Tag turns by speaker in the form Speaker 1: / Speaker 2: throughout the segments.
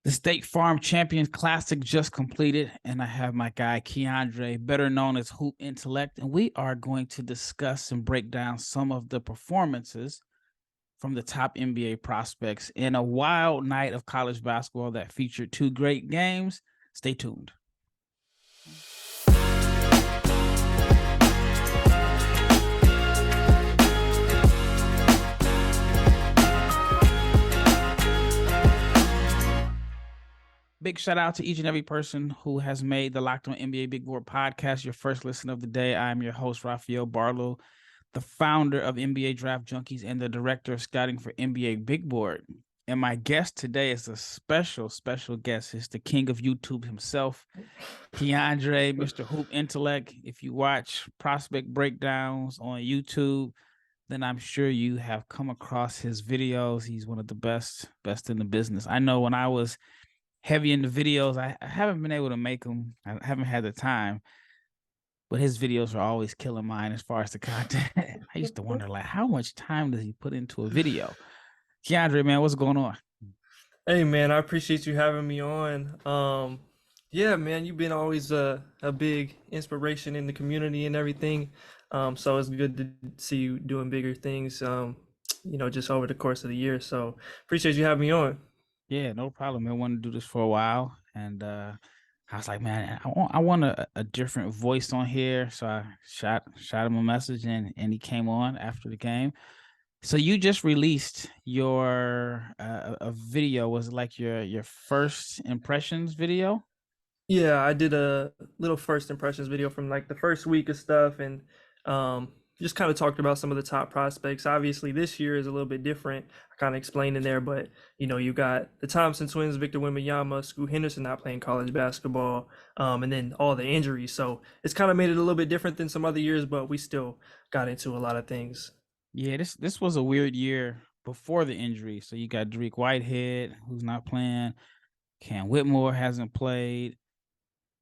Speaker 1: The State Farm Champions Classic just completed, and I have my guy Keandre, better known as Hoop Intellect, and we are going to discuss and break down some of the performances from the top NBA prospects in a wild night of college basketball that featured two great games. Stay tuned. Big shout out to each and every person who has made the Locked On NBA Big Board podcast your first listen of the day. I'm your host, Rafael Barlowe, the founder of NBA Draft Junkies and the director of scouting for NBA Big Board. And my guest today is a special guest. It's the king of YouTube himself, Keandre, Mr. Hoop Intellect. If you watch prospect breakdowns on YouTube, then I'm sure you have come across his videos. He's one of the best in the business. I know when I was heavy into videos, I haven't been able to make them. I haven't had the time, but his videos are always killing mine as far as the content. I used to wonder, like, how much time does he put into a video? Keandre, man, what's going on?
Speaker 2: Hey man, I appreciate you having me on. Yeah, man, you've been always a big inspiration in the community and everything. So it's good to see you doing bigger things, just over the course of the year. So appreciate you having me on.
Speaker 1: Yeah, no problem. I wanted to do this for a while, and I was like, man, I want a different voice on here. So I shot him a message, and he came on after the game. So you just released your a video. Was it like your first impressions video?
Speaker 2: Yeah, I did a little first impressions video from like the first week of stuff and just kind of talked about some of the top prospects. Obviously, this year is a little bit different. I kind of explained in there, but you got the Thompson twins, Victor Wembanyama, Scoot Henderson not playing college basketball, and then all the injuries. So it's kind of made it a little bit different than some other years, but we still got into a lot of things.
Speaker 1: Yeah, this was a weird year before the injury. So you got Dariq Whitehead, who's not playing. Cam Whitmore hasn't played.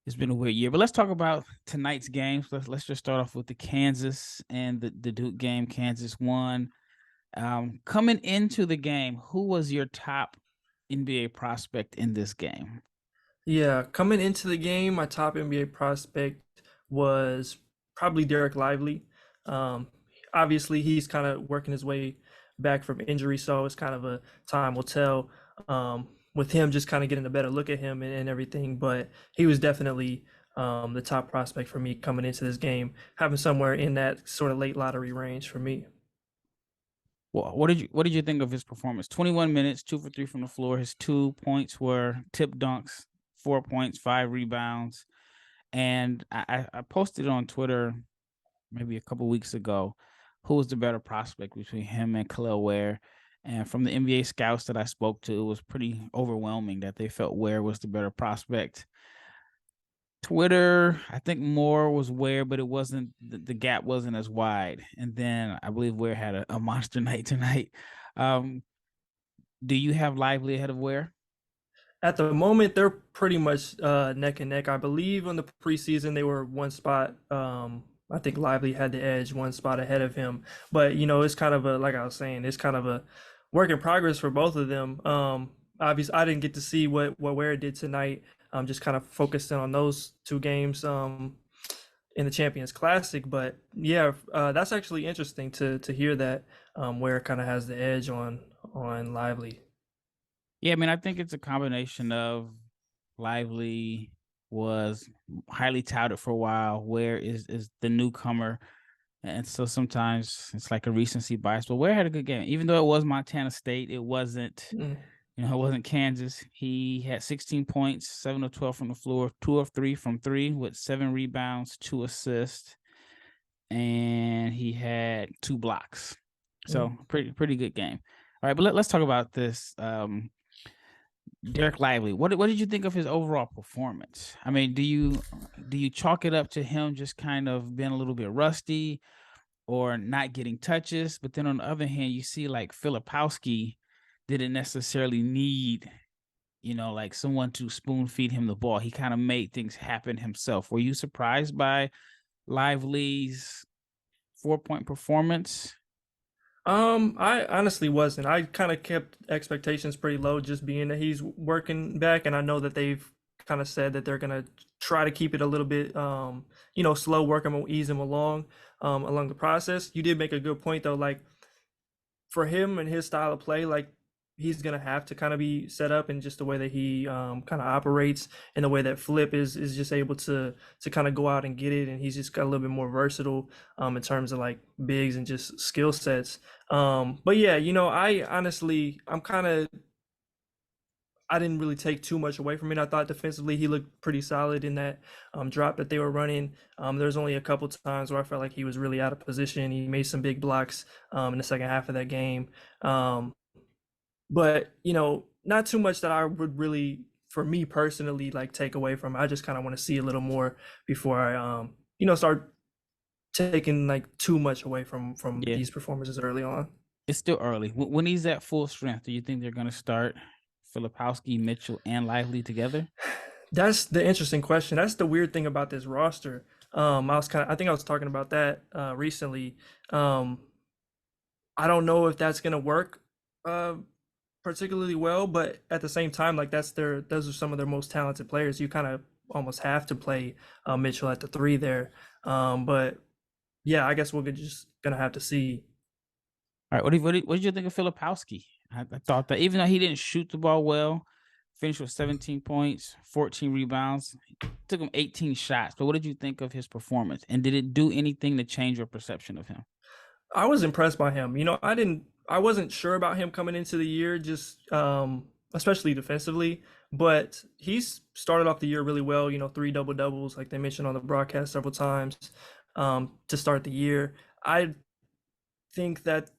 Speaker 1: It's been a weird year, but let's talk about tonight's games. Let's just start off with the Kansas and the Duke game. Kansas won. Coming into the game, who was your top NBA prospect in this game?
Speaker 2: Yeah, coming into the game, my top NBA prospect was probably Derek Lively. Um, Obviously, he's kind of working his way back from injury, so it's kind of a time will tell with him just kind of getting a better look at him and everything. But he was definitely the top prospect for me coming into this game, having somewhere in that sort of late lottery range for me.
Speaker 1: Well, what did you think of his performance? 21 minutes, 2 for 3 from the floor. His 2 points were tip dunks, 4 points, 5 rebounds. And I posted on Twitter maybe a couple weeks ago who was the better prospect between him and Khalil Ware. And from the NBA scouts that I spoke to, it was pretty overwhelming that they felt Ware was the better prospect. Twitter, I think more was Ware, but it wasn't, the gap wasn't as wide. And then I believe Ware had a monster night tonight. Um, do you have Lively ahead of Ware?
Speaker 2: At the moment, they're pretty much neck and neck. I believe in the preseason they were one spot. I think Lively had the edge, one spot ahead of him. But it's kind of like I was saying, it's kind of a work in progress for both of them. Obviously, I didn't get to see what Ware did tonight. Just kind of focusing on those two games in the Champions Classic. But yeah, that's actually interesting to hear that Ware kind of has the edge on Lively.
Speaker 1: Yeah, I mean, I think it's a combination of Lively was highly touted for a while. Ware is the newcomer, and so sometimes it's like a recency bias. But Ware had a good game, even though it was Montana State. It wasn't, it wasn't Kansas. He had 16 points, 7 of 12 from the floor, 2 of 3 from 3 with 7 rebounds, 2 assists, and he had 2 blocks. So pretty good game. All right, but let's talk about this. Derek Lively, what did you think of his overall performance? I mean, do you chalk it up to him just kind of being a little bit rusty or not getting touches? But then on the other hand, you see like Filipowski didn't necessarily need, like someone to spoon feed him the ball. He kind of made things happen himself. Were you surprised by Lively's 4-point performance?
Speaker 2: I honestly wasn't. I kind of kept expectations pretty low, just being that he's working back, and I know that they've kind of said that they're gonna try to keep it a little bit, slow, work him, ease him along the process. You did make a good point though, like for him and his style of play, like he's gonna have to kind of be set up in just the way that he kind of operates, and the way that Flip is just able to kind of go out and get it, and he's just got a little bit more versatile in terms of like bigs and just skill sets. But yeah, I honestly I didn't really take too much away from it. I thought defensively he looked pretty solid in that drop that they were running. There's only a couple times where I felt like he was really out of position. He made some big blocks in the second half of that game. But not too much that I would really, for me personally, like take away from it. I just kind of want to see a little more before I start taking like too much away from
Speaker 1: Yeah,
Speaker 2: these performances early on.
Speaker 1: it's still early. When he's at full strength, do you think they're going to start Filipowski, Mitchell, and Lively together?
Speaker 2: That's the interesting question. That's the weird thing about this roster. I think I was talking about that recently. Um, I don't know if that's gonna work uh, particularly well, but at the same time, like those are some of their most talented players. You kind of almost have to play Mitchell at the three there. But yeah, I guess we're just gonna have to see.
Speaker 1: All right, what did you think of Filipowski? I thought that even though he didn't shoot the ball well, finished with 17 points, 14 rebounds, took him 18 shots. But what did you think of his performance? And did it do anything to change your perception of him?
Speaker 2: I was impressed by him. I wasn't sure about him coming into the year, just especially defensively, but he's started off the year really well. Three double doubles, like they mentioned on the broadcast several times, to start the year. I think that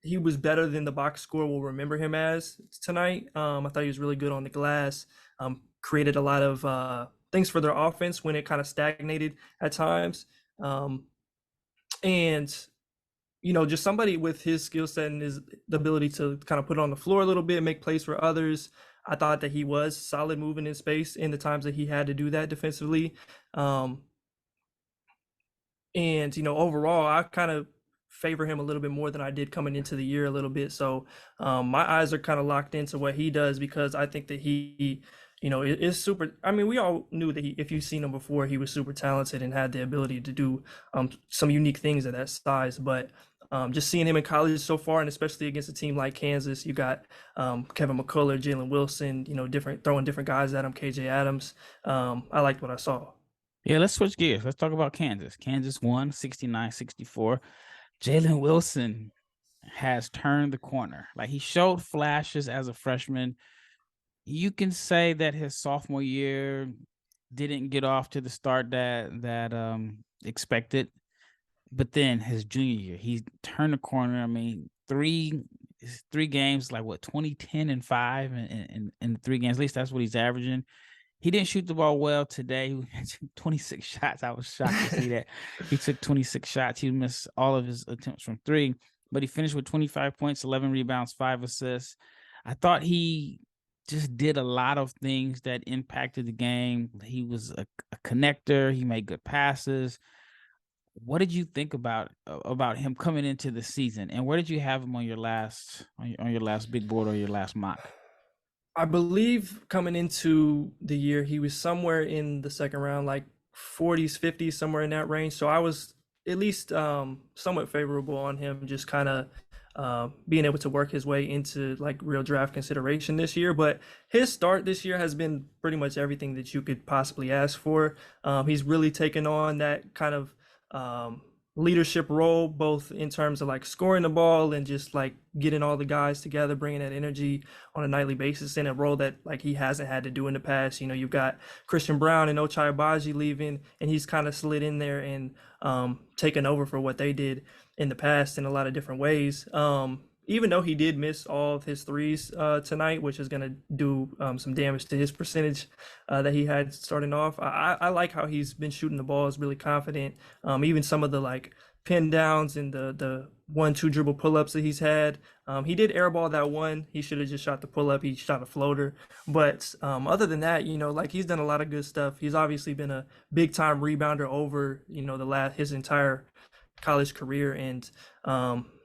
Speaker 2: he was better than the box score will remember him as tonight. I thought he was really good on the glass. Created a lot of things for their offense when it kind of stagnated at times. Um, and just somebody with his skill set and his the ability to kind of put it on the floor a little bit, make plays for others. I thought that he was solid moving in space in the times that he had to do that defensively. Um, and overall, I kind of favor him a little bit more than I did coming into the year a little bit. So my eyes are kind of locked into what he does, because I think that he is super. I mean, we all knew that if you've seen him before, he was super talented and had the ability to do some unique things at that size. But just seeing him in college so far, and especially against a team like Kansas, you got Kevin McCullough, Jalen Wilson, throwing different guys at him, KJ Adams. I liked what I saw.
Speaker 1: Yeah, let's switch gears. Let's talk about Kansas. Kansas won 69-64. Jalen Wilson has turned the corner. Like, he showed flashes as a freshman. You can say that his sophomore year didn't get off to the start that expected, but then his junior year, he turned the corner. I mean, three games, like what, 20, 10, and 5 in 3 games. At least that's what he's averaging. He didn't shoot the ball well today. He took 26 shots. I was shocked to see that. He took 26 shots. He missed all of his attempts from three, but he finished with 25 points, 11 rebounds, 5 assists. I thought he just did a lot of things that impacted the game. He was a connector. He made good passes. What did you think about him coming into the season, and where did you have him on your last big board or your last mock?
Speaker 2: I believe coming into the year, he was somewhere in the second round, like 40s, 50s, somewhere in that range. So I was at least somewhat favorable on him, just kind of being able to work his way into like real draft consideration this year. But his start this year has been pretty much everything that you could possibly ask for. He's really taken on that kind of leadership role, both in terms of like scoring the ball and just like getting all the guys together, bringing that energy on a nightly basis, in a role that like he hasn't had to do in the past. You've got Christian Brown and Ochai Agbaji leaving, and he's kind of slid in there and taken over for what they did in the past in a lot of different ways. Even though he did miss all of his threes tonight, which is going to do some damage to his percentage that he had starting off. I like how he's been shooting the ball, is really confident. Even some of the like pin downs and the 1-2 dribble pull-ups that he's had. He did airball that one. He should have just shot the pull-up. He shot a floater. But other than that, like he's done a lot of good stuff. He's obviously been a big-time rebounder over, his entire college career. And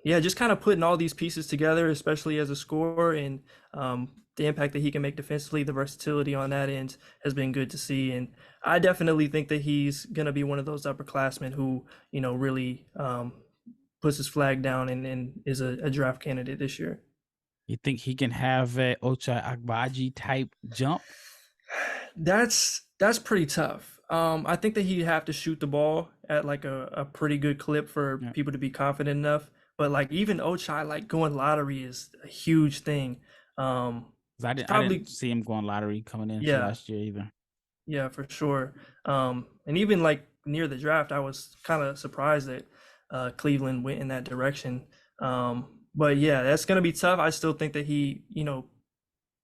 Speaker 2: yeah, just kind of putting all these pieces together, especially as a scorer, and the impact that he can make defensively, the versatility on that end has been good to see. And I definitely think that he's going to be one of those upperclassmen who, really puts his flag down and is a draft candidate this year.
Speaker 1: You think he can have a Ochai Agbaji type jump?
Speaker 2: That's pretty tough. I think that he'd have to shoot the ball at like a pretty good clip for
Speaker 1: Yeah.
Speaker 2: people to be confident enough. But like even Ochai, like going lottery is a huge thing.
Speaker 1: 'Cause I
Speaker 2: It's
Speaker 1: didn't
Speaker 2: probably
Speaker 1: see him going lottery coming into
Speaker 2: yeah,
Speaker 1: last year either.
Speaker 2: yeah, for sure. And even like near the draft, I was kind of surprised that Cleveland went in that direction. But yeah, that's gonna be tough. I still think that he,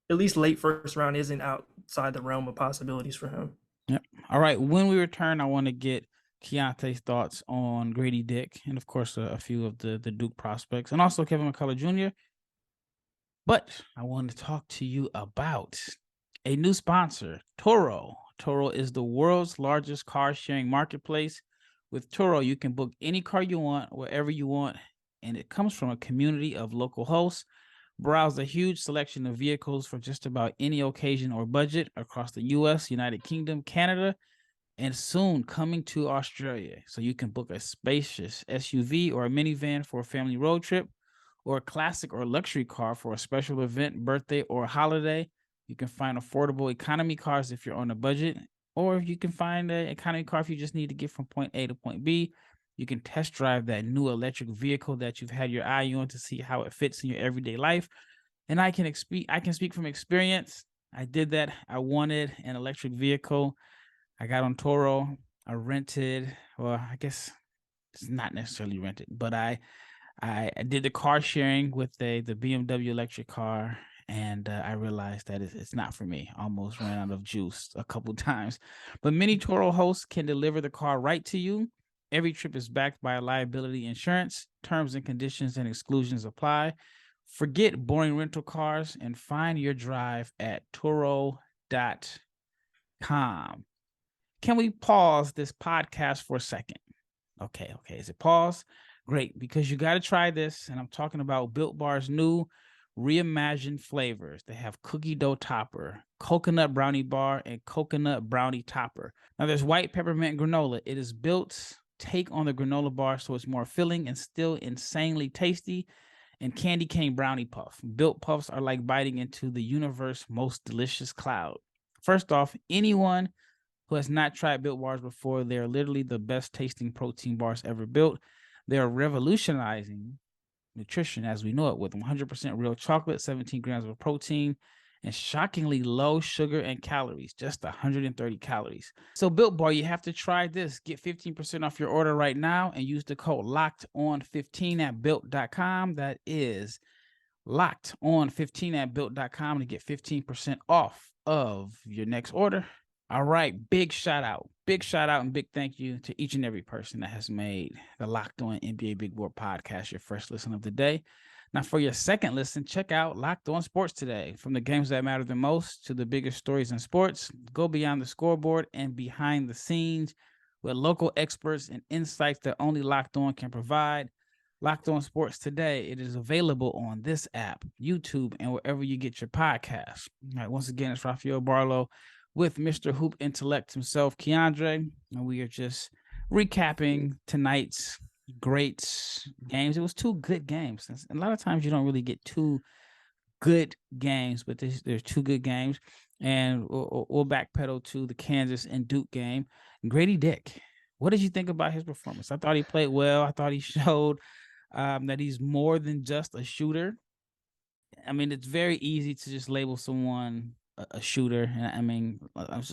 Speaker 2: at least late first round isn't outside the realm of possibilities for him.
Speaker 1: Yep. All right. When we return, I want to get Keandre's thoughts on Grady Dick and, of course, a few of the Duke prospects, and also Kevin McCullough Jr. But I want to talk to you about a new sponsor, Turo. Turo is the world's largest car sharing marketplace. With Turo, you can book any car you want, wherever you want, and it comes from a community of local hosts. Browse a huge selection of vehicles for just about any occasion or budget across the US, United Kingdom, Canada, and soon coming to Australia. So you can book a spacious SUV or a minivan for a family road trip, or a classic or luxury car for a special event, birthday, or holiday. You can find affordable economy cars if you're on a budget, or you can find an economy car if you just need to get from point A to point B. You can test drive that new electric vehicle that you've had your eye on to see how it fits in your everyday life. And I can speak from experience. I did that. I wanted an electric vehicle. I got on Toro. I rented, well, I guess it's not necessarily rented, but I did the car sharing with the BMW electric car, and I realized that it's not for me. Almost ran out of juice a couple times. But many Toro hosts can deliver the car right to you. Every trip is backed by liability insurance. Terms and conditions and exclusions apply. Forget boring rental cars and find your drive at Turo.com. Can we pause this podcast for a second? Okay. Is it pause? Great, because you got to try this. And I'm talking about Built Bar's new reimagined flavors. They have cookie dough topper, coconut brownie bar, and coconut brownie topper. Now there's white peppermint granola. It is Built's take on the granola bar, so it's more filling and still insanely tasty. And candy cane brownie puff. Built puffs are like biting into the universe's most delicious cloud. First off, anyone who has not tried Built Bars before, they're literally the best tasting protein bars ever built. They're revolutionizing nutrition as we know it with 100% real chocolate, 17 grams of protein, and shockingly low sugar and calories, just 130 calories. So Built Bar, you have to try this. Get 15% off your order right now and use the code LOCKEDON15 at built.com. That is LOCKEDON15 at built.com to get 15% off of your next order. All right, big shout out and big thank you to each and every person that has made the Locked On NBA Big Board podcast your first listen of the day. Now, for your second listen, check out Locked On Sports Today. From the games that matter the most to the biggest stories in sports, go beyond the scoreboard and behind the scenes with local experts and insights that only Locked On can provide. Locked On Sports Today, it is available on this app, YouTube, and wherever you get your podcasts. All right, once again, it's Rafael Barlowe with Mr. Hoop Intellect himself, Keandre, and we are just recapping tonight's great games. It was two good games. And a lot of times you don't really get two good games, but there's two good games. And we'll backpedal to the Kansas and Duke game. Grady Dick, what did you think about his performance? I thought he played well. I thought he showed that he's more than just a shooter. I mean, it's very easy to just label someone a shooter. And I mean,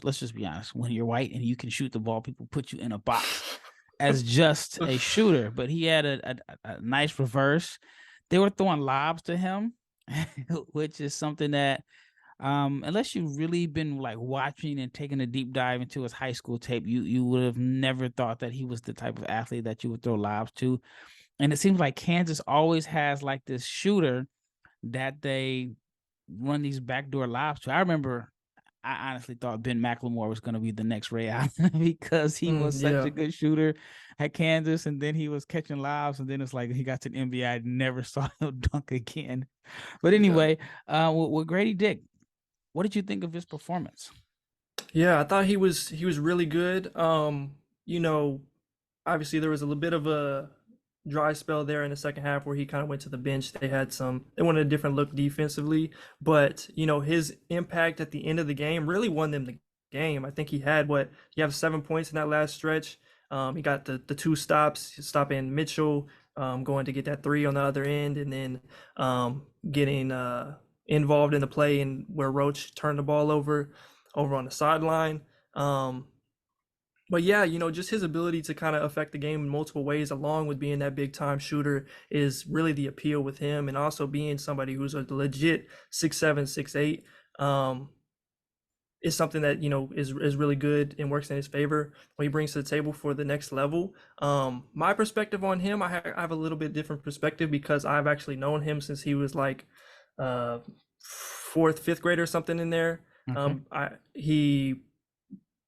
Speaker 1: let's just be honest. When you're white and you can shoot the ball, people put you in a box as just a shooter. But he had a nice reverse. They were throwing lobs to him, which is something that, unless you've really been like watching and taking a deep dive into his high school tape, you would have never thought that he was the type of athlete that you would throw lobs to. And it seems like Kansas always has like this shooter that they run these backdoor lobs to. I remember I honestly thought Ben McLemore was going to be the next Ray Allen because he was such a
Speaker 2: Yeah,
Speaker 1: good shooter at Kansas, and then he was catching lives, and then it's like he got to the NBA, I never saw him dunk again. But
Speaker 2: yeah,
Speaker 1: anyway, with Grady Dick, what did you think of his performance?
Speaker 2: yeah. I thought he was really good. You know, obviously there was a little bit of a dry spell there in the second half where he kind of went to the bench. They wanted a different look defensively, but his impact at the end of the game really won them the game. I think he had 7 points in that last stretch. He got the two stops, stopping Mitchell, going to get that three on the other end, and then getting involved in the play and where Roach turned the ball over on the sideline. Um, but yeah, just his ability to kind of affect the game in multiple ways, along with being that big time shooter, is really the appeal with him, and also being somebody who's a legit 6'7", 6'8", is something that is really good and works in his favor when he brings to the table for the next level. My perspective on him, I have a little bit different perspective because I've actually known him since he was like uh, fourth, fifth grade or something in there.
Speaker 1: Okay.
Speaker 2: He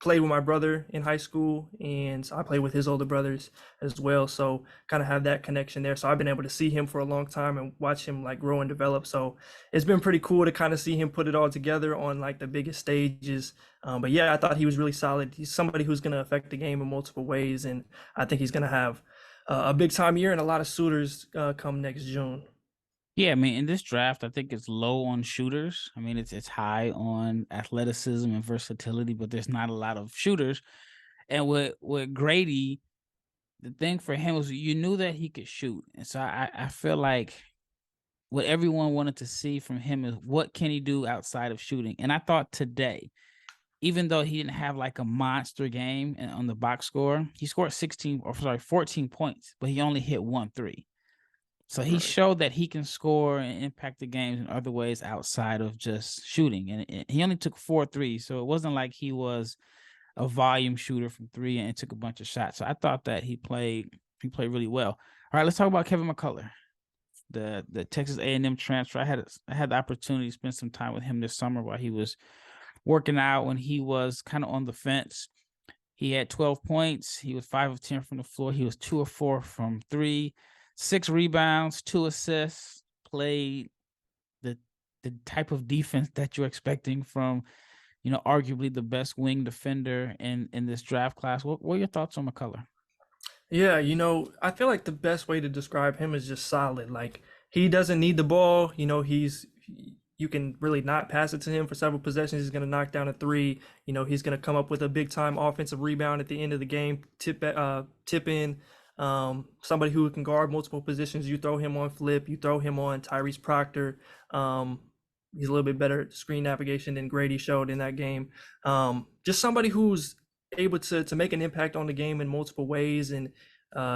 Speaker 2: played with my brother in high school, and I played with his older brothers as well. So kind of have that connection there. So I've been able to see him for a long time and watch him like grow and develop. So it's been pretty cool to kind of see him put it all together on like the biggest stages. But yeah, I thought he was really solid. He's somebody who's going to affect the game in multiple ways, and I think he's going to have a big time year and a lot of suitors come next June.
Speaker 1: Yeah, I mean, in this draft, I think it's low on shooters. I mean, it's high on athleticism and versatility, but there's not a lot of shooters. And with Grady, the thing for him was you knew that he could shoot, and so I feel like what everyone wanted to see from him is what can he do outside of shooting. And I thought today, even though he didn't have like a monster game on the box score, he scored 14 points, but he only hit 1 3. So he
Speaker 2: Right.
Speaker 1: showed that he can score and impact the games in other ways outside of just shooting. And he only took 4 3s. So it wasn't like he was a volume shooter from three and took a bunch of shots. So I thought that he played really well. All right, let's talk about Kevin McCullough, the Texas A&M transfer. I had the opportunity to spend some time with him this summer while he was working out when he was kind of on the fence. He had 12 points. He was 5 of 10 from the floor. He was 2 of 4 from three, 6 rebounds, 2 assists, played the the type of defense that you're expecting from, arguably the best wing defender in this draft class. What are your thoughts on McCullough?
Speaker 2: Yeah, I feel like the best way to describe him is just solid. Like he doesn't need the ball. You can really not pass it to him for several possessions. He's going to knock down a three. He's going to come up with a big time offensive rebound at the end of the game, tip in. Somebody who can guard multiple positions. You throw him on Flip. You throw him on Tyrese Proctor. He's a little bit better at screen navigation than Grady showed in that game. Just somebody who's able to make an impact on the game in multiple ways, and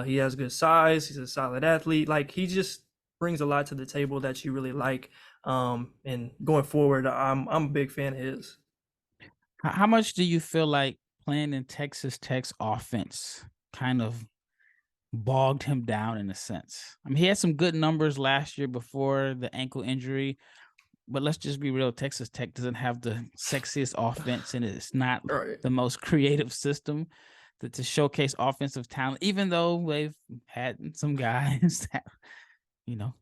Speaker 2: he has good size. He's a solid athlete. Like he just brings a lot to the table that you really like. And going forward, I'm a big fan of his.
Speaker 1: How much do you feel like playing in Texas Tech's offense kind of bogged him down in a sense? I mean, he had some good numbers last year before the ankle injury, but let's just be real. Texas Tech doesn't have the sexiest offense, and it's not
Speaker 2: All right.
Speaker 1: the most creative system to showcase offensive talent, even though they've had some guys that,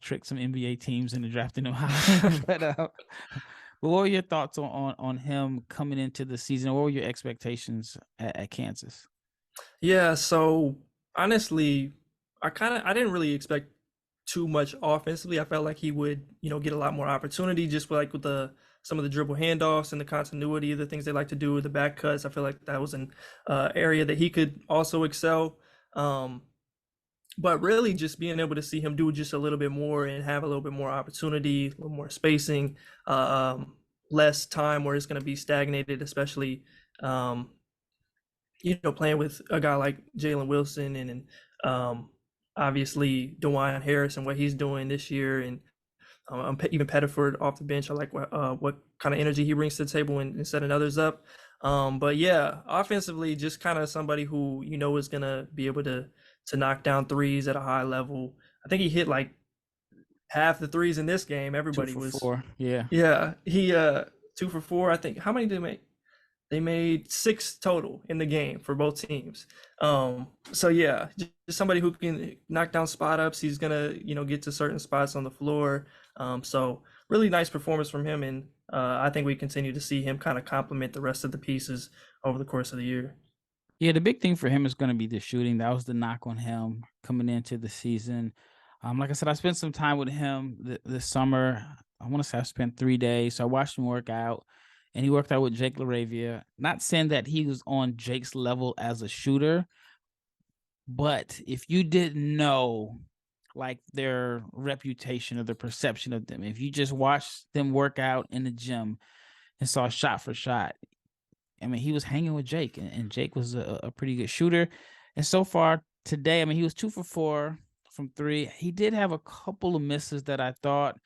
Speaker 1: tricked some NBA teams into drafting him high. But what were your thoughts on him coming into the season? What were your expectations at Kansas?
Speaker 2: Yeah, so honestly, I didn't really expect too much offensively. I felt like he would, get a lot more opportunity just with the some of the dribble handoffs and the continuity of the things they like to do with the back cuts. I feel like that was an area that he could also excel. Um, but really, just being able to see him do just a little bit more and have a little bit more opportunity, a little more spacing, less time where it's going to be stagnated, especially um, playing with a guy like Jalen Wilson and obviously DeWine Harris and what he's doing this year, and even Pettiford off the bench. I like what kind of energy he brings to the table and setting others up. But yeah, offensively, just kind of somebody who is gonna be able to knock down threes at a high level. I think he hit like half the threes in this game.
Speaker 1: Two
Speaker 2: Everybody
Speaker 1: for
Speaker 2: was,
Speaker 1: four. Yeah.
Speaker 2: yeah. He 2 for 4. I think how many did they make? They made 6 total in the game for both teams. So yeah, just somebody who can knock down spot ups. He's gonna, get to certain spots on the floor. So really nice performance from him, and I think we continue to see him kind of complement the rest of the pieces over the course of the year.
Speaker 1: Yeah, the big thing for him is going to be the shooting. That was the knock on him coming into the season. Like I said, I spent some time with him this summer. I want to say I spent 3 days. So I watched him work out, and he worked out with Jake LaRavia. Not saying that he was on Jake's level as a shooter, but if you didn't know like their reputation or the perception of them, if you just watched them work out in the gym and saw shot for shot, I mean, he was hanging with Jake, and Jake was a pretty good shooter. And so far today, I mean, he was 2 for 4 from three. He did have a couple of misses that I thought,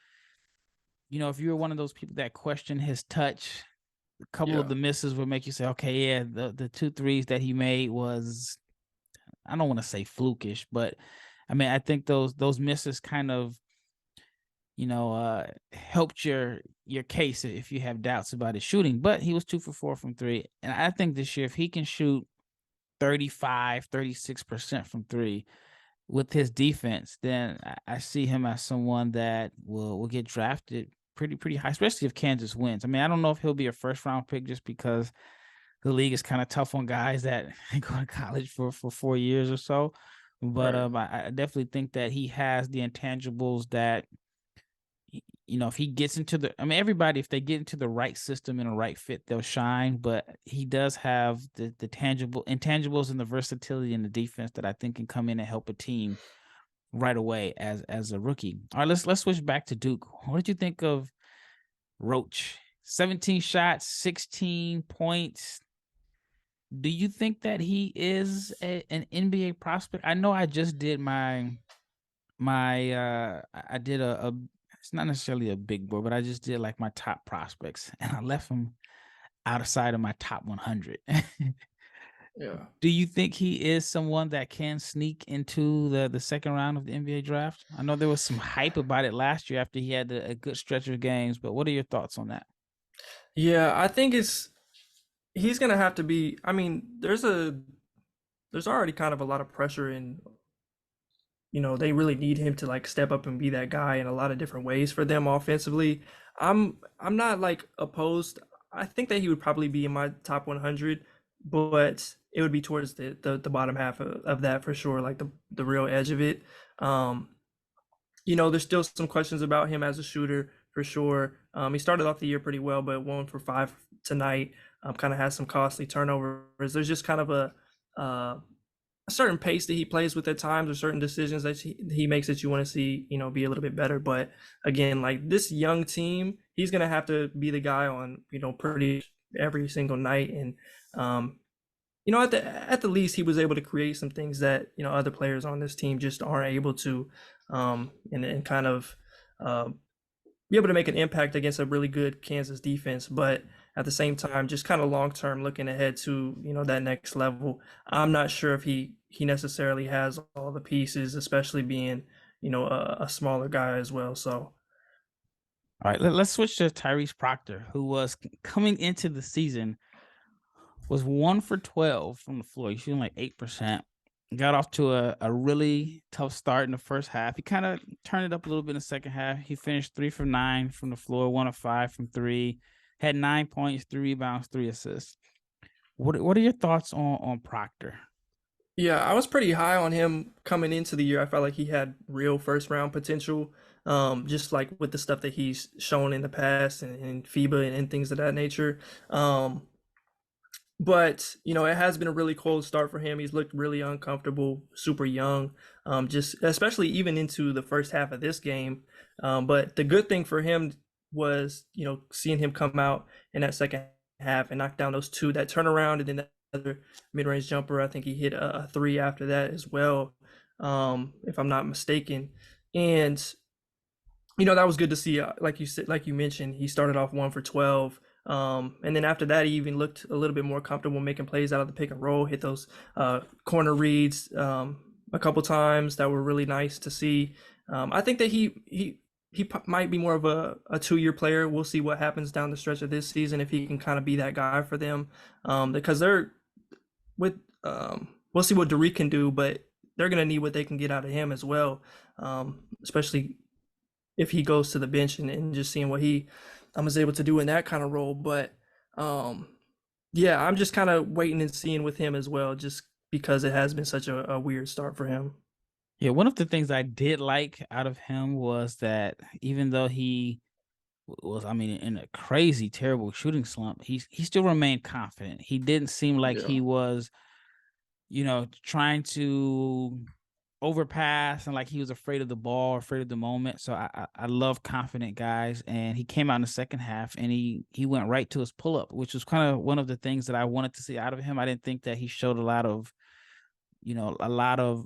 Speaker 1: if you were one of those people that question his touch, a couple of
Speaker 2: Yeah.
Speaker 1: the misses would make you say, okay, yeah, the 2 threes that he made was, I don't want to say flukish, but I mean, I think those misses kind of, helped your case if you have doubts about his shooting. But he was 2 for 4 from three. And I think this year, if he can shoot 35, 36% from three with his defense, then I see him as someone that will get drafted pretty high, especially if Kansas wins. I mean, I don't know if he'll be a first round pick just because the league is kind of tough on guys that go to college for 4 years or so. But
Speaker 2: Right.
Speaker 1: I definitely think that he has the intangibles that, if he gets into I mean, everybody, if they get into the right system and a right fit, they'll shine. But he does have the tangible intangibles and the versatility in the defense that I think can come in and help a team right away as a rookie. All right, let's switch back to Duke. What did you think of Roach? 17 shots, 16 points. Do you think that he is an NBA prospect? I know I just did I did a it's not necessarily a big board, but I just did like my top prospects, and I left him outside of my top 100.
Speaker 2: Yeah.
Speaker 1: Do you think he is someone that can sneak into the second round of the NBA draft? I know there was some hype about it last year after he had a good stretch of games, but what are your thoughts on that?
Speaker 2: Yeah, I think he's gonna have to be. I mean, there's already kind of a lot of pressure in, they really need him to like step up and be that guy in a lot of different ways for them offensively. I'm not like opposed. I think that he would probably be in my top 100, but it would be towards the bottom half of that for sure, like the real edge of it. Um, there's still some questions about him as a shooter for sure. He started off the year pretty well, but 1 for 5 tonight. Kind of has some costly turnovers. There's just kind of a certain pace that he plays with at times, or certain decisions that he makes that you want to see, be a little bit better. But again, like this young team, he's gonna have to be the guy on, pretty every single night. And at the least, he was able to create some things that other players on this team just aren't able to, and kind of uh, be able to make an impact against a really good Kansas defense. But at the same time, just kind of long term looking ahead to that next level, I'm not sure if he necessarily has all the pieces, especially being a smaller guy as well. So
Speaker 1: All right, let's switch to Tyrese Proctor, who was coming into the season was 1 for 12 from the floor. He's shooting like 8%. Got off to a really tough start in the first half. He kind of turned it up a little bit in the second half. He finished 3 for 9 from the floor, 1 of 5 from three, had 9 points, 3 rebounds, 3 assists. What are your thoughts on Proctor?
Speaker 2: yeah, I was pretty high on him coming into the year. I felt like he had real first round potential. Just like with the stuff that he's shown in the past and FIBA and things of that nature. But it has been a really cold start for him. He's looked really uncomfortable, super young, just especially even into the first half of this game. But the good thing for him was, seeing him come out in that second half and knock down those two, that turnaround, and then that other mid-range jumper. I think he hit a three after that as well, if I'm not mistaken. And that was good to see. Like you said, like you mentioned, he started off 1 for 12. And then after that, he even looked a little bit more comfortable making plays out of the pick and roll, hit those corner reads a couple times that were really nice to see. I think that might be more of a 2-year player. We'll see what happens down the stretch of this season if he can kind of be that guy for them. Because they're with we'll see what Derek can do, but they're gonna need what they can get out of him as well. Especially if he goes to the bench and just seeing what he is able to do in that kind of role. But yeah, I'm just kind of waiting and seeing with him as well, just because it has been such a weird start for him.
Speaker 1: Yeah, one of the things I did like out of him was that even though he was, I mean, in a crazy, terrible shooting slump, he still remained confident. He didn't seem like
Speaker 2: Yeah.
Speaker 1: he was, trying to overpass and like he was afraid of the ball, afraid of the moment. So I love confident guys, and he came out in the second half and he went right to his pull up, which was kind of one of the things that I wanted to see out of him. I didn't think that he showed a lot of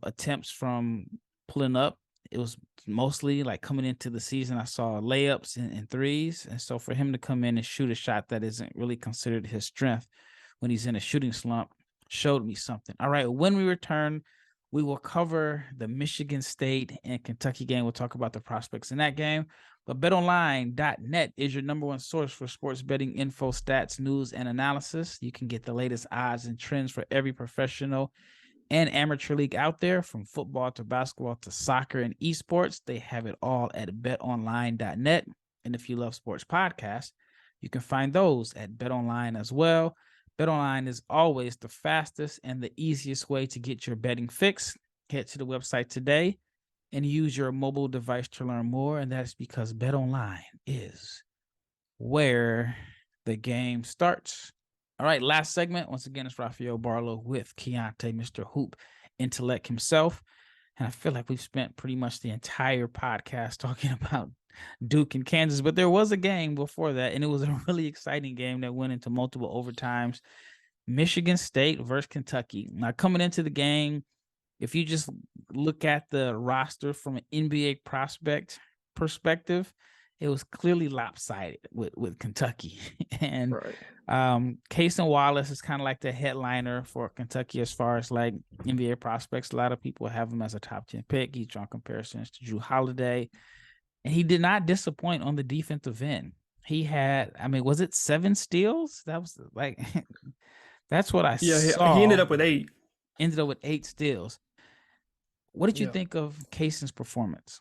Speaker 1: attempts from pulling up. It was mostly like coming into the season, I saw layups and threes. And so for him to come in and shoot a shot that isn't really considered his strength when he's in a shooting slump showed me something. All right. When we return, we will cover the Michigan State and Kentucky game. We'll talk about the prospects in that game. But betonline.net is your number one source for sports betting info, stats, news, and analysis. You can get the latest odds and trends for every professional and amateur league out there, from football to basketball to soccer and esports. They have it all at betonline.net. And if you love sports podcasts, you can find those at BetOnline as well. BetOnline is always the fastest and the easiest way to get your betting fix. Head to the website today and use your mobile device to learn more. And that's because BetOnline is where the game starts. All right, last segment. Once again, it's Rafael Barlowe with Keandre, Mr. Hoop Intellect himself. And I feel like we've spent pretty much the entire podcast talking about Duke and Kansas, but there was a game before that, and it was a really exciting game that went into multiple overtimes. Michigan State versus Kentucky. Now, coming into the game, if you just look at the roster from an NBA prospect perspective, it was clearly lopsided with Kentucky. And
Speaker 2: Right.
Speaker 1: Cason Wallace is kind of like the headliner for Kentucky as far as like NBA prospects. A lot of people have him as a top 10 pick. He's drawn comparisons to Drew Holiday. And he did not disappoint on the defensive end. He had, I mean, was it 7 steals? That was like, that's what I
Speaker 2: Yeah,
Speaker 1: saw.
Speaker 2: he ended up with 8.
Speaker 1: Ended up with 8 steals. What did you
Speaker 2: Yeah.
Speaker 1: think of Cason's performance?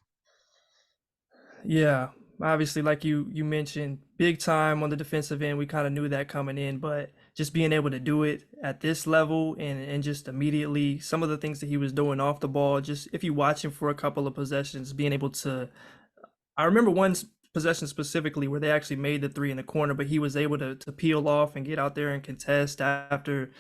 Speaker 2: Yeah, obviously, like you mentioned, big time on the defensive end. We kind of knew that coming in, but just being able to do it at this level and just immediately, some of the things that he was doing off the ball, just if you watch him for a couple of possessions, being able to, I remember one possession specifically where they actually made the 3 in the corner, but he was able to peel off and get out there and contest after,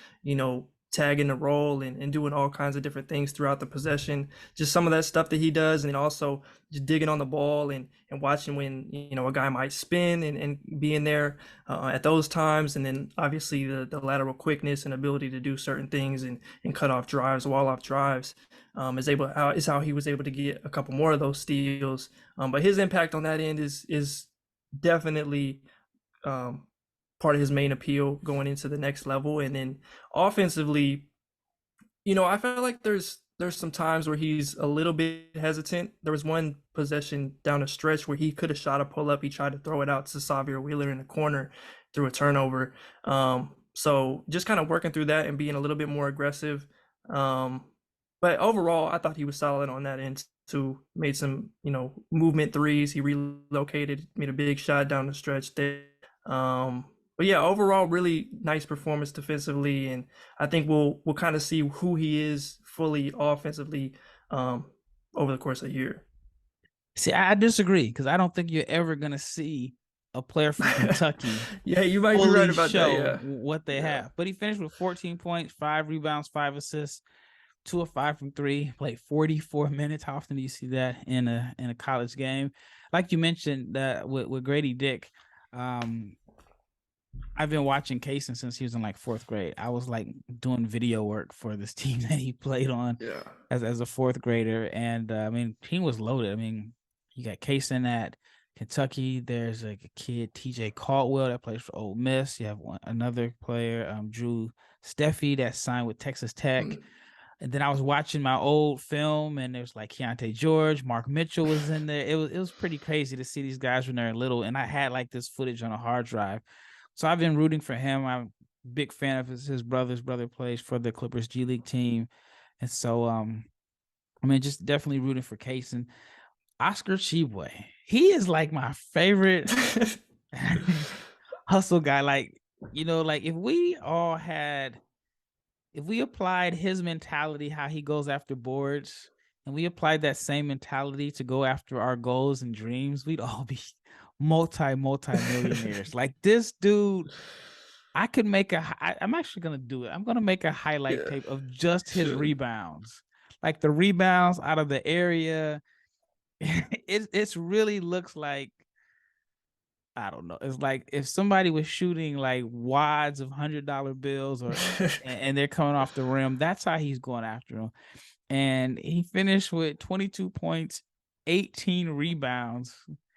Speaker 2: tagging the roll and doing all kinds of different things throughout the possession. Just some of that stuff that he does, and also just digging on the ball and watching when a guy might spin and being there at those times, and then obviously the lateral quickness and ability to do certain things and cut off drives, wall off drives. Is how he was able to get a couple more of those steals. But his impact on that end is definitely part of his main appeal going into the next level. And then offensively, I feel like there's some times where he's a little bit hesitant. There was one possession down a stretch where he could have shot a pull up. He tried to throw it out to Xavier Wheeler in the corner through a turnover. So just kind of working through that and being a little bit more aggressive. But overall, I thought he was solid on that end too. Made some, movement threes. He relocated, made a big shot down the stretch there. But yeah, overall, really nice performance defensively, and I think we'll kind of see who he is fully offensively over the course of the year.
Speaker 1: See, I disagree, because I don't think you're ever gonna see a player from Kentucky
Speaker 2: Yeah, you might be
Speaker 1: fully
Speaker 2: right about that.
Speaker 1: show
Speaker 2: Yeah.
Speaker 1: what they
Speaker 2: Yeah.
Speaker 1: have. But he finished with 14 points, 5 rebounds, 5 assists, 2 of 5 from 3. Played 44 minutes. How often do you see that in a college game? Like you mentioned that with Grady Dick, I've been watching Cason since he was in like 4th grade. I was like doing video work for this team that he played on
Speaker 2: Yeah.
Speaker 1: as a 4th grader. And I mean, team was loaded. I mean, you got Cason at Kentucky. There's like a kid, TJ Caldwell, that plays for Ole Miss. You have another player, Drew Steffi, that signed with Texas Tech. And then I was watching my old film, and there's like Keontae George, Mark Mitchell was in there. It was pretty crazy to see these guys when they're little, and I had like this footage on a hard drive. So I've been rooting for him. I'm a big fan of his brother's brother plays for the Clippers G League team, and so I mean, just definitely rooting for Case and Oscar Tshiebwe. He is like my favorite hustle guy. Like, like if we applied his mentality, how he goes after boards, and we applied that same mentality to go after our goals and dreams, we'd all be multi millionaires. Like this dude, I'm actually gonna do it. I'm gonna make a highlight tape of just his rebounds, like the rebounds out of the area. It's really looks like, I don't know. It's like if somebody was shooting like wads of $100 bills, and they're coming off the rim. That's how he's going after them. And he finished with 22 points, 18 rebounds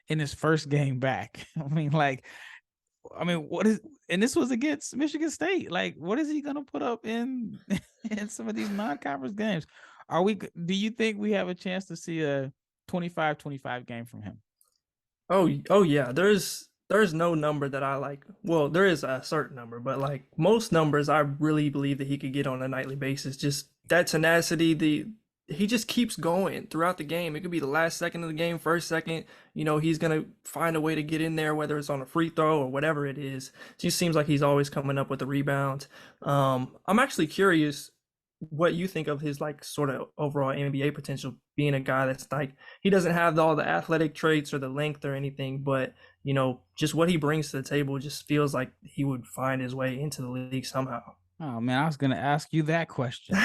Speaker 1: in his first game back. What is, and this was against Michigan State. Like, what is he gonna put up in in some of these non-conference games? Do you think we have a chance to see a 25-25 game from him?
Speaker 2: Oh yeah. There's no number that I like. Well, there is a certain number, but like most numbers, I really believe that he could get on a nightly basis. Just that tenacity, the he just keeps going throughout the game. It could be the last second of the game, first second. He's gonna find a way to get in there, whether it's on a free throw or whatever it is. It just seems like he's always coming up with the rebounds. I'm actually curious what you think of his like sort of overall NBA potential, being a guy that's like he doesn't have all the athletic traits or the length or anything, but just what he brings to the table just feels like he would find his way into the league somehow.
Speaker 1: Oh man, I was gonna ask you that question.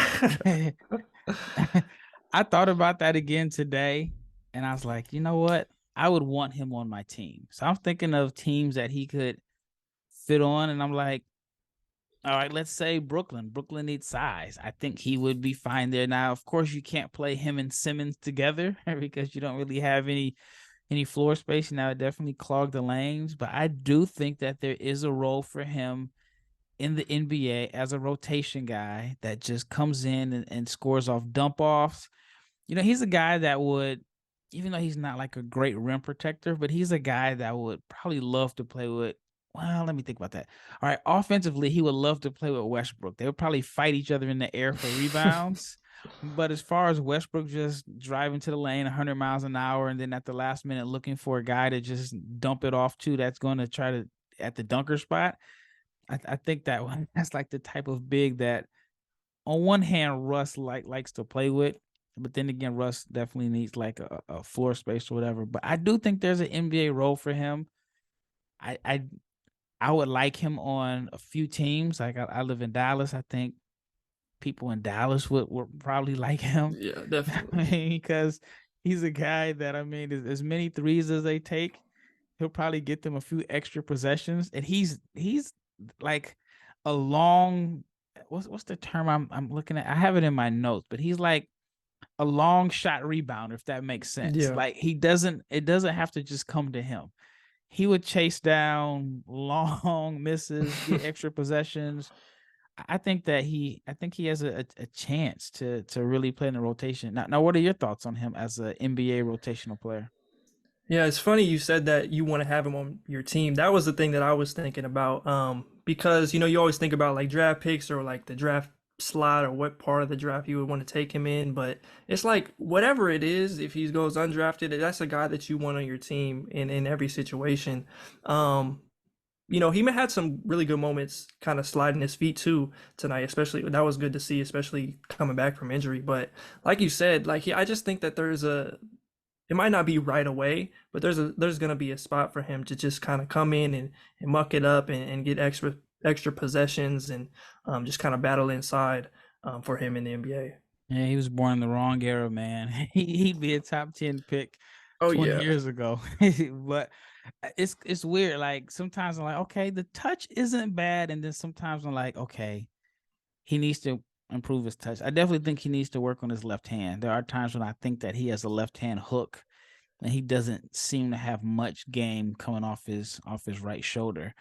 Speaker 1: I thought about that again today, and I was like, you know what? I would want him on my team. So I'm thinking of teams that he could fit on, and I'm like, all right, let's say Brooklyn. Brooklyn needs size. I think he would be fine there. Now, of course, you can't play him and Simmons together because you don't really have any floor space. Now, it definitely clogged the lanes, but I do think that there is a role for him in the NBA as a rotation guy that just comes in and scores off dump offs. He's a guy that would, even though he's not like a great rim protector, but he's a guy that would probably love to play with. Well, let me think about that. All right, offensively, he would love to play with Westbrook. They would probably fight each other in the air for rebounds. But as far as Westbrook just driving to the lane 100 miles an hour and then at the last minute looking for a guy to just dump it off to that's going to try to at the dunker spot, I think that's like the type of big that on one hand Russ likes to play with, but then again Russ definitely needs like a floor space or whatever. But I do think there's an NBA role for him. I would like him on a few teams. Like I live in Dallas. I think people in Dallas would probably like him.
Speaker 2: Yeah, definitely.
Speaker 1: Because he's a guy that as many threes as they take, he'll probably get them a few extra possessions. And he's like a long, what's the term I'm looking at? I have it in my notes, but he's like a long shot rebounder, if that makes sense.
Speaker 2: Yeah.
Speaker 1: Like it doesn't have to just come to him. He would chase down long misses, get extra possessions. I think he has a chance to really play in the rotation. Now, what are your thoughts on him as an NBA rotational player?
Speaker 2: Yeah, it's funny you said that you want to have him on your team. That was the thing that I was thinking about. Because you always think about like draft picks or like the draft slot or what part of the draft you would want to take him in, but it's like whatever it is, if he goes undrafted, that's a guy that you want on your team in every situation. Um, he had some really good moments kind of sliding his feet too tonight, especially that was good to see, especially coming back from injury. But like you said, I just think that it might not be right away, but there's gonna be a spot for him to just kind of come in and muck it up and get extra possessions and just kind of battle inside for him in the NBA.
Speaker 1: Yeah, he was born in the wrong era, man. He'd be a top 10 pick
Speaker 2: Oh
Speaker 1: 20
Speaker 2: yeah.
Speaker 1: years ago. But it's weird. Like sometimes I'm like, okay, the touch isn't bad, and then sometimes I'm like, okay, he needs to improve his touch. I definitely think he needs to work on his left hand. There are times when I think that he has a left hand hook, and he doesn't seem to have much game coming off his right shoulder.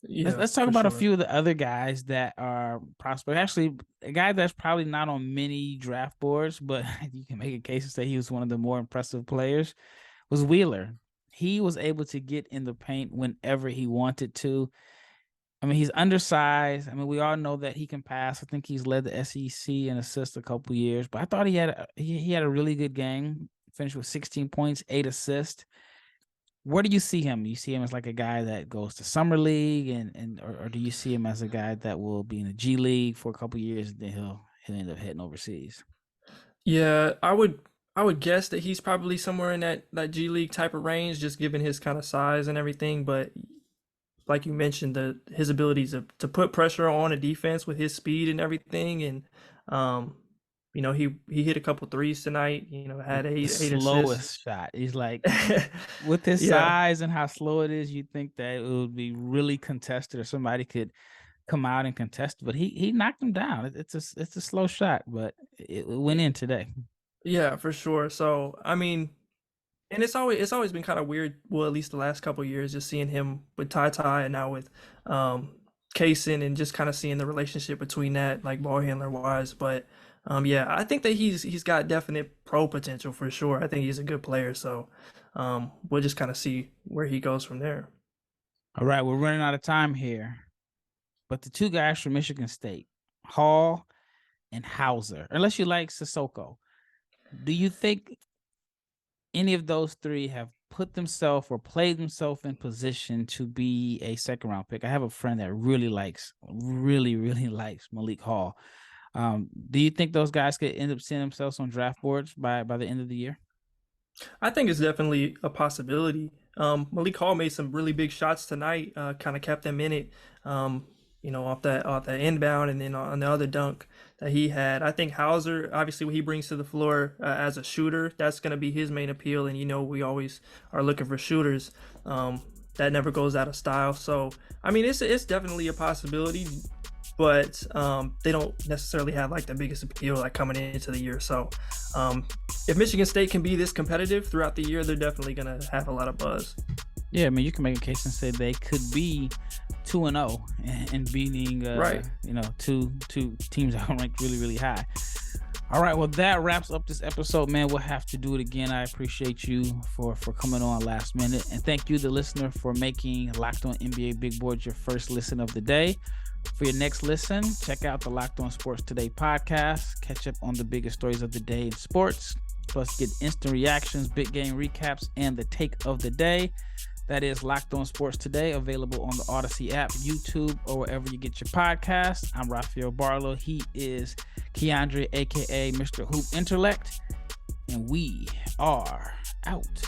Speaker 2: Yeah,
Speaker 1: Let's talk
Speaker 2: for
Speaker 1: about a
Speaker 2: sure.
Speaker 1: few of the other guys that are prospect. Actually, a guy that's probably not on many draft boards, but you can make a case to say he was one of the more impressive players, was Wheeler. He was able to get in the paint whenever he wanted to. I mean, he's undersized. I mean, we all know that he can pass. I think he's led the SEC in assists a couple years, but I thought he had a really good game. Finished with 16 points, 8 assists. Where do you see him? You see him as like a guy that goes to summer league, or do you see him as a guy that will be in the G League for a couple years and then he'll end up heading overseas?
Speaker 2: Yeah, I would guess that he's probably somewhere in that G League type of range, just given his kind of size and everything. But like you mentioned, his abilities to put pressure on a defense with his speed and everything, and um, he hit a couple threes tonight. Had
Speaker 1: The
Speaker 2: eight assists.
Speaker 1: slowest shot. He's like, with his
Speaker 2: Yeah,
Speaker 1: size and how slow it is, you'd think that it would be really contested or somebody could come out and contest, but he knocked him down. It's a slow shot, but it went in today.
Speaker 2: yeah, for sure. So I mean, and it's always been kind of weird. Well, at least the last couple of years, just seeing him with Ty Ty and now with um, Kaysen, and just kind of seeing the relationship between that, like ball handler wise. But yeah, I think that he's got definite pro potential for sure. I think he's a good player. So we'll just kind of see where he goes from there.
Speaker 1: All right, we're running out of time here, but the two guys from Michigan State, Hall and Hauser, unless you like Sissoko, do you think any of those three have put themselves or played themselves in position to be a second round pick? I have a friend that really likes Malik Hall. Do you think those guys could end up seeing themselves on draft boards by the end of the year?
Speaker 2: I think it's definitely a possibility. Malik Hall made some really big shots tonight, kind of kept them in it. Off that inbound, and then on the other dunk that he had. I think Hauser, obviously, what he brings to the floor as a shooter, that's going to be his main appeal. And we always are looking for shooters. That never goes out of style. So I mean, it's definitely a possibility, but they don't necessarily have like the biggest appeal like coming into the year. So if Michigan State can be this competitive throughout the year, they're definitely gonna have a lot of buzz.
Speaker 1: Yeah, I mean, you can make a case and say they could be 2-0 and beating
Speaker 2: Right.
Speaker 1: two teams that are ranked really high. All right, well, that wraps up this episode, man. We'll have to do it again. I appreciate you for coming on last minute, and thank you, the listener, for making Locked On NBA Big Board your first listen of the day. For your next listen, check out the Locked On Sports Today podcast. Catch up on the biggest stories of the day in sports. Plus, get instant reactions, big game recaps, and the take of the day. That is Locked On Sports Today, available on the Odyssey app, YouTube, or wherever you get your podcasts. I'm Rafael Barlowe. He is Keandre, a.k.a. Mr. Hoop Intellect. And we are out.